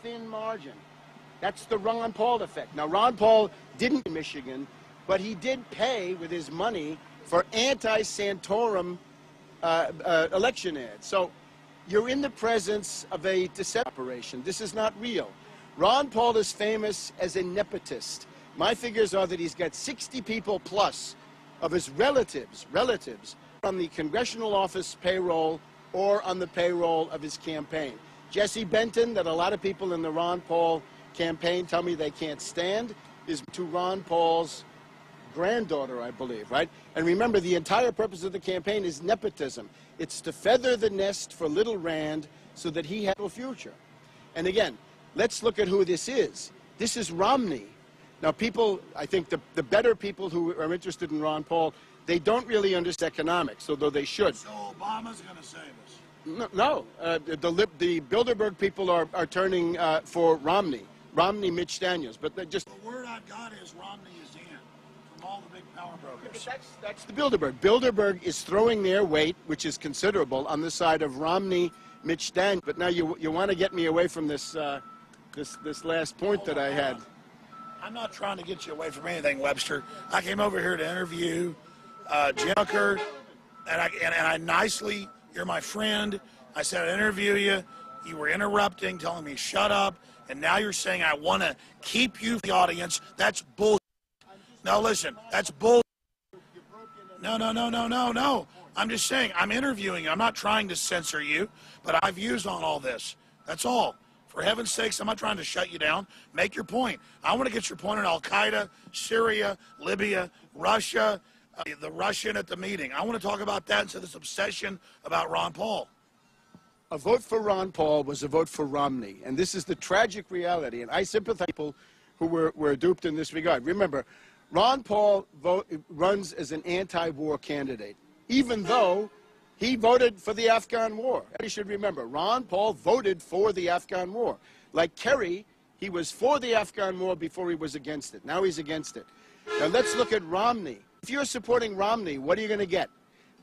thin margin. That's the Ron Paul effect. Now, Ron Paul didn't in Michigan, but he did pay with his money for anti-Santorum election ads. So you're in the presence of a deception operation. This is not real. Ron Paul is famous as a nepotist. My figures are that he's got 60 people plus of his relatives on the congressional office payroll or on the payroll of his campaign. Jesse Benton, that a lot of people in the Ron Paul campaign tell me they can't stand, is to Ron Paul's granddaughter, I believe, right? And remember, the entire purpose of the campaign is nepotism. It's to feather the nest for little Rand so that he has a future. And again, let's look at who this is. This is Romney. Now, people, I think the better people who are interested in Ron Paul, they don't really understand economics, although they should. So Obama's going to save us? No. The Bilderberg people are turning for Romney, Mitch Daniels. But they just... The word I've got is Romney is in from all the big power brokers. That's the Bilderberg. Bilderberg is throwing their weight, which is considerable, on the side of Romney, Mitch Daniels. But now you want to get me away from this this last point that I had. I'm not trying to get you away from anything, Webster. I came over here to interview Jim Hooker, and I nicely, you're my friend. I said I'd interview you. You were interrupting, telling me shut up, and now you're saying I want to keep you for the audience. That's bull. Now listen, that's bull. No. I'm just saying I'm interviewing you. I'm not trying to censor you, but I have views on all this. That's all. For heaven's sakes, I'm not trying to shut you down. Make your point. I want to get your point on Al-Qaeda, Syria, Libya, Russia, the Russian at the meeting. I want to talk about that instead of this obsession about Ron Paul. A vote for Ron Paul was a vote for Romney, and this is the tragic reality, and I sympathize with people who were duped in this regard. Remember, Ron Paul runs as an anti-war candidate, even though he voted for the Afghan war. You should remember, Ron Paul voted for the Afghan war. Like Kerry, he was for the Afghan war before he was against it. Now he's against it. Now let's look at Romney. If you're supporting Romney, what are you going to get?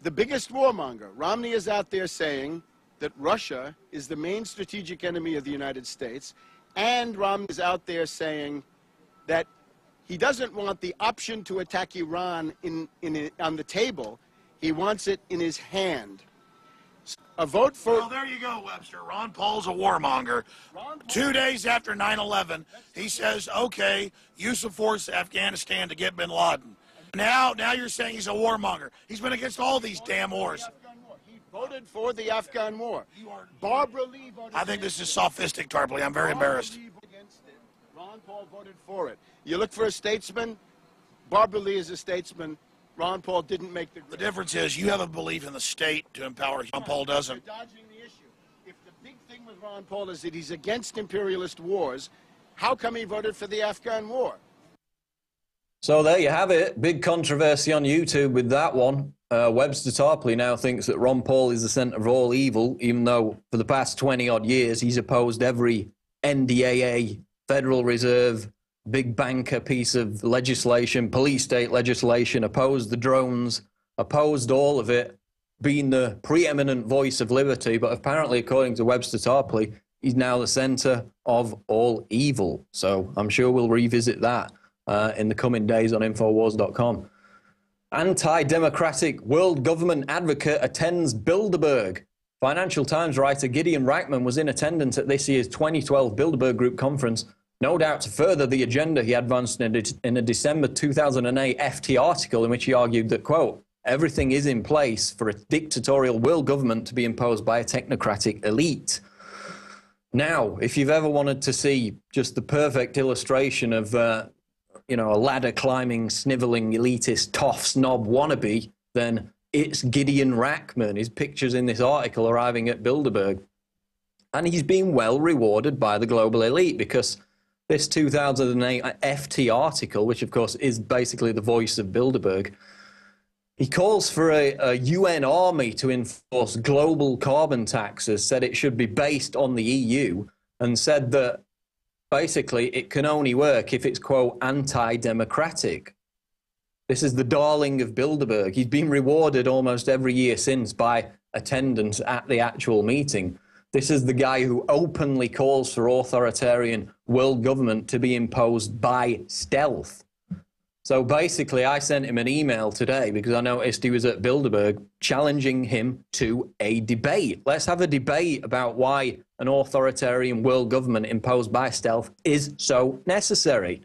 The biggest warmonger. Romney is out there saying that Russia is the main strategic enemy of the United States, and Romney is out there saying that he doesn't want the option to attack Iran on the table. He wants it in his hand. A vote for... Well, there you go, Webster. Ron Paul's a warmonger. 2 days after 9/11, he says, okay, use of force to Afghanistan to get bin Laden. Now you're saying he's a warmonger. He's been against all these damn wars. He voted for the Afghan war. Barbara Lee voted I think this is sophistic, Tarpley. I'm very embarrassed. Ron Paul voted for it. You look for a statesman, Barbara Lee is a statesman. Ron Paul didn't make the grade. The difference is you have a belief in the state to empower. Ron Paul doesn't. You're dodging the issue. If the big thing with Ron Paul is that he's against imperialist wars, how come he voted for the Afghan war? So there you have it. Big controversy on YouTube with that one. Webster Tarpley now thinks that Ron Paul is the center of all evil, even though for the past 20-odd years he's opposed every NDAA, Federal Reserve, big banker piece of legislation, police state legislation, opposed the drones, opposed all of it, being the preeminent voice of liberty. But apparently, according to Webster Tarpley, he's now the center of all evil. So I'm sure we'll revisit that in the coming days on INFOWARS.com. Anti-democratic world government advocate attends Bilderberg. Financial Times writer Gideon Rachman was in attendance at this year's 2012 Bilderberg Group conference, no doubt to further the agenda he advanced in a December 2008 FT article in which he argued that, quote, everything is in place for a dictatorial world government to be imposed by a technocratic elite. Now, if you've ever wanted to see just the perfect illustration of, you know, a ladder-climbing, sniveling, elitist, tough snob wannabe, then it's Gideon Rachman. His picture's in this article arriving at Bilderberg. And he's been well rewarded by the global elite because this 2008 FT article, which of course is basically the voice of Bilderberg, he calls for a UN army to enforce global carbon taxes, said it should be based on the EU, and said that basically it can only work if it's, quote, anti-democratic. This is the darling of Bilderberg. He's been rewarded almost every year since by attendance at the actual meeting. This is the guy who openly calls for authoritarian world government to be imposed by stealth. So basically, I sent him an email today because I noticed he was at Bilderberg, challenging him to a debate. Let's have a debate about why an authoritarian world government imposed by stealth is so necessary.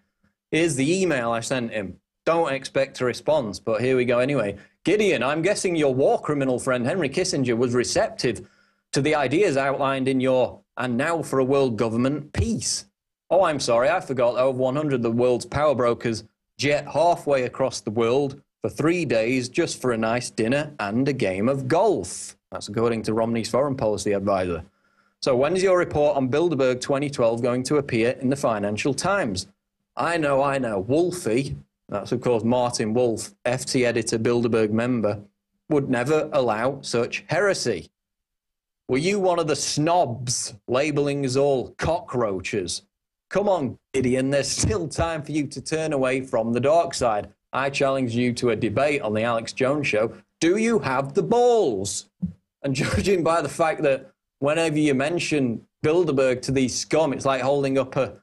Here's the email I sent him. Don't expect a response, but here we go anyway. Gideon, I'm guessing your war criminal friend Henry Kissinger was receptive to the ideas outlined in your "And Now for a World Government" piece. Oh, I'm sorry, I forgot that over 100 of the world's power brokers jet halfway across the world for 3 days just for a nice dinner and a game of golf. That's according to Romney's foreign policy advisor. So when is your report on Bilderberg 2012 going to appear in the Financial Times? I know. Wolfie, that's of course Martin Wolf, FT editor, Bilderberg member, would never allow such heresy. Were you one of the snobs labelling us all cockroaches? Come on, Gideon, there's still time for you to turn away from the dark side. I challenge you to a debate on the Alex Jones Show. Do you have the balls? And judging by the fact that whenever you mention Bilderberg to these scum, it's like holding up a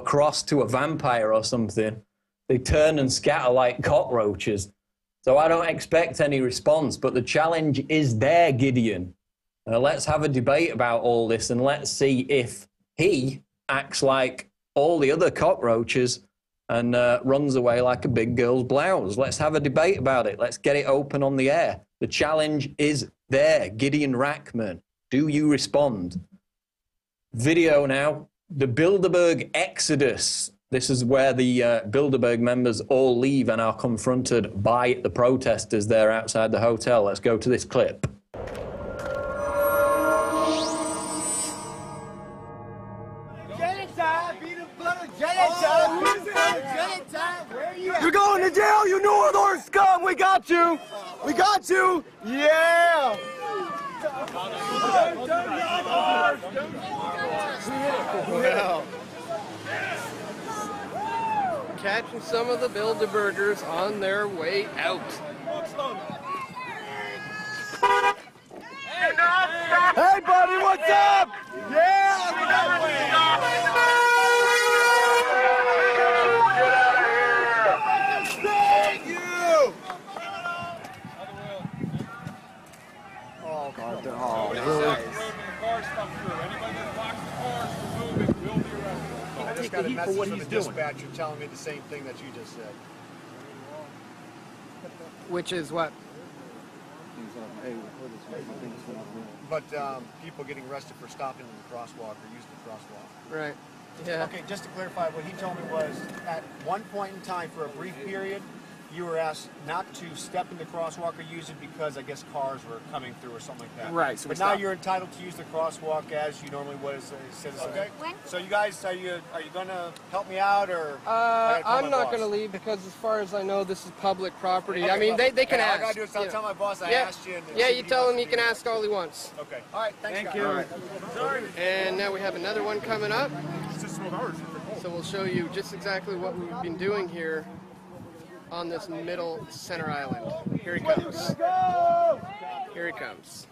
cross to a vampire or something. They turn and scatter like cockroaches. So I don't expect any response, but the challenge is there, Gideon. Let's have a debate about all this and let's see if he acts like all the other cockroaches and runs away like a big girl's blouse. Let's have a debate about it. Let's get it open on the air. The challenge is there. Gideon Rackman, do you respond? Video now. The Bilderberg Exodus. This is where the Bilderberg members all leave and are confronted by the protesters there outside the hotel. Let's go to this clip. You're going to jail, you New Orleans scum! We got you! We got you! Yeah! Well, catching some of the Bilderbergers on their way out. Hey, buddy, what's up? Yeah! Thank you! Oh, God, I just got a message from the dispatcher telling me the same thing that you just said. Which is what? But people getting arrested for stopping in the crosswalk or using the crosswalk. Right. Yeah. Okay, just to clarify, what he told me was at one point in time for a brief period, you were asked not to step in the crosswalk or use it because I guess cars were coming through or something like that. Right. So but now you're entitled to use the crosswalk as you normally would as a citizen. Okay. So you guys, are you going to help me out or? I'm not going to leave because as far as I know, this is public property. Okay, I mean, they can all I ask. gotta do is tell my boss I asked you. Yeah, you tell him he can ask all he wants. Okay. All right. Thank you. Right. And now we have another one coming up. So we'll show you just exactly what we've been doing here on this middle center island. Here he comes. Here he comes.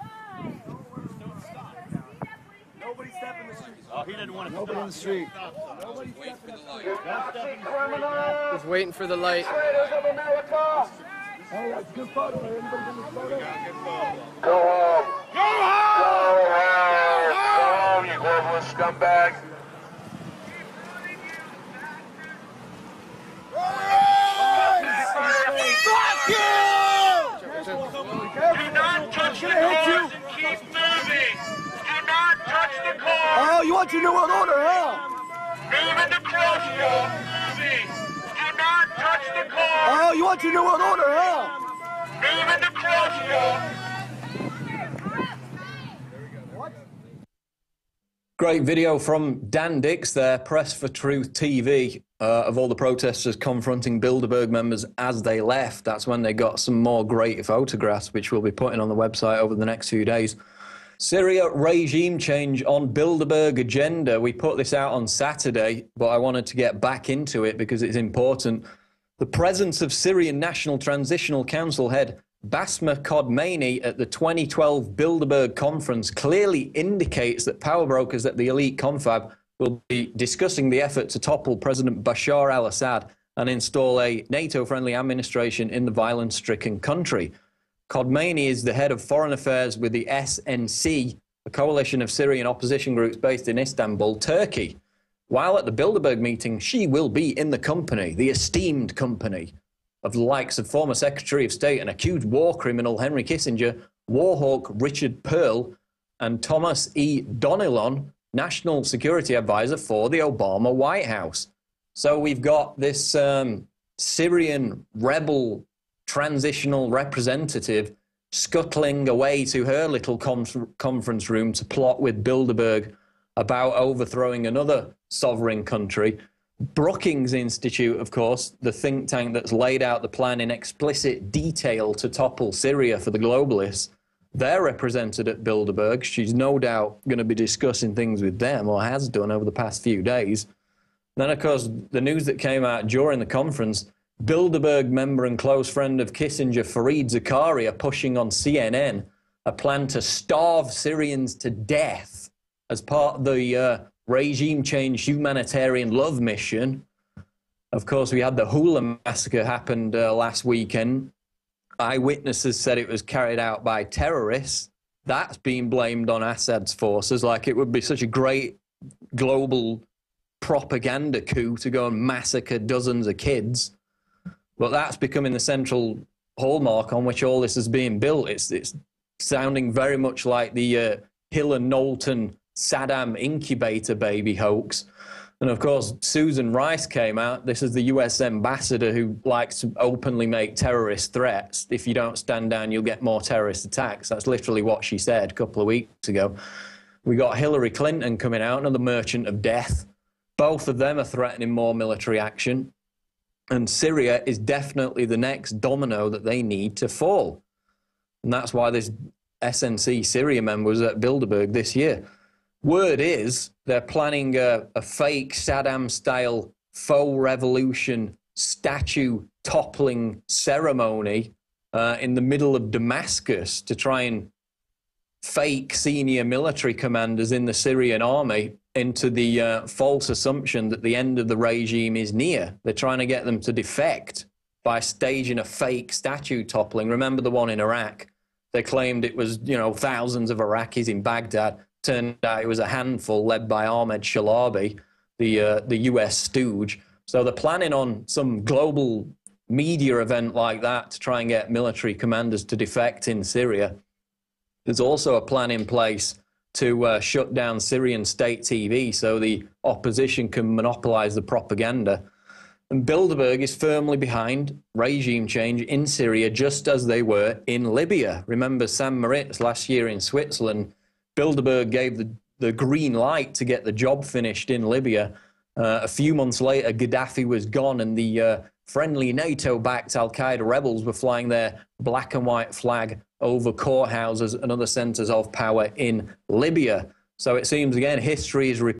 Nobody step in the street. Oh, he didn't want to Nobody in the street. He's waiting for the light. Hey, that's a good photo. Everybody get this photo? Go home. Go home. Go home, you globalist scumbag. Fuck you! Do not touch the cars and keep moving. Do not touch the cars. Oh, you want your New World Order, huh? Move in the crosswalk. Moving. Do not touch the cars. Oh, you want your New World Order, huh? Move in the crosswalk. Great video from Dan Dix there, Press for Truth TV, of all the protesters confronting Bilderberg members as they left. That's when they got some more great photographs, which we'll be putting on the website over the next few days. Syria regime change on Bilderberg agenda. We put this out on Saturday, but I wanted to get back into it because it's important. The presence of Syrian National Transitional Council head Basma Kodmani at the 2012 Bilderberg conference clearly indicates that power brokers at the elite confab will be discussing the effort to topple President Bashar al-Assad and install a NATO-friendly administration in the violence-stricken country. Kodmani is the head of foreign affairs with the SNC, a coalition of Syrian opposition groups based in Istanbul, Turkey. While at the Bilderberg meeting, she will be in the company, the esteemed company, of the likes of former Secretary of State and accused war criminal Henry Kissinger, war hawk Richard Pearl, and Thomas E. Donilon, National Security Advisor for the Obama White House. So we've got this Syrian rebel transitional representative scuttling away to her little conference room to plot with Bilderberg about overthrowing another sovereign country. Brookings Institute, of course, the think tank that's laid out the plan in explicit detail to topple Syria for the globalists, they're represented at Bilderberg. She's no doubt going to be discussing things with them, or has done over the past few days. Then, of course, the news that came out during the conference, Bilderberg member and close friend of Kissinger, Fareed Zakaria, pushing on CNN a plan to starve Syrians to death as part of the regime change humanitarian love mission. Of course, we had the Hula massacre happened last weekend. Eyewitnesses said it was carried out by terrorists. That's being blamed on Assad's forces, like it would be such a great global propaganda coup to go and massacre dozens of kids. But that's becoming the central hallmark on which all this is being built. It's sounding very much like the Hill and Knowlton Saddam incubator baby hoax. And of course, Susan Rice came out. This is the US ambassador who likes to openly make terrorist threats. If you don't stand down, you'll get more terrorist attacks. That's literally what she said a couple of weeks ago. We got Hillary Clinton coming out, another merchant of death. Both of them are threatening more military action. And Syria is definitely the next domino that they need to fall. And that's why this SNC Syria member was at Bilderberg this year. Word is they're planning a fake Saddam-style faux revolution statue toppling ceremony in the middle of Damascus to try and fake senior military commanders in the Syrian army into the false assumption that the end of the regime is near. They're trying to get them to defect by staging a fake statue toppling. Remember the one in Iraq? They claimed it was, you know, thousands of Iraqis in Baghdad. Turned out it was a handful led by Ahmed Shalabi, the US stooge. So they're planning on some global media event like that to try and get military commanders to defect in Syria. There's also a plan in place to shut down Syrian state TV so the opposition can monopolize the propaganda. And Bilderberg is firmly behind regime change in Syria, just as they were in Libya. Remember Sam Moritz last year in Switzerland? Bilderberg gave the green light to get the job finished in Libya. A few months later, Gaddafi was gone, and the friendly NATO-backed al-Qaeda rebels were flying their black and white flag over courthouses and other centers of power in Libya. So it seems, again, history is